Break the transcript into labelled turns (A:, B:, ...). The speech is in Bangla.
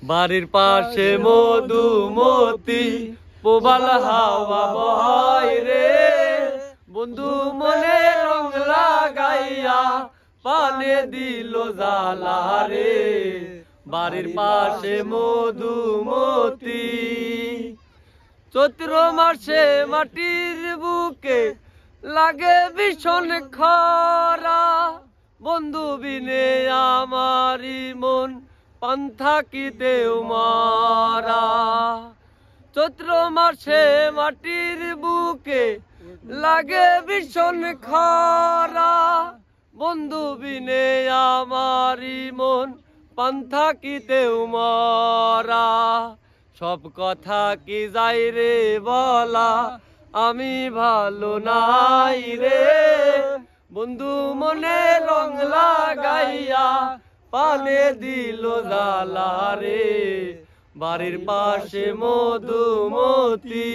A: বাড়ির পাশে মধুমতি প্রবাল হাওয়া বয় রে, বন্ধু মনে রং লাগাইয়া পানে দিল জ্বালা রে। বাড়ির পাশে মধুমতি। চৈত্র মাসে মাটির বুকে লাগে ভীষণ খরা, বন্ধু বিনে আমারি মন পান্থাকিতেও মারা। চৈত্র মাসে মাটির বুকে লাগে ভীষণ খরা, বন্ধু বিনে আমারি মন পান্থাকিতেও মারা। সব কথা কি যাই রে বলা, আমি ভালো নাই রে, বন্ধু মনে রং লাগাইয়া পানে দিল জ্বালা রে। বাড়ির পাশে মধুমতি।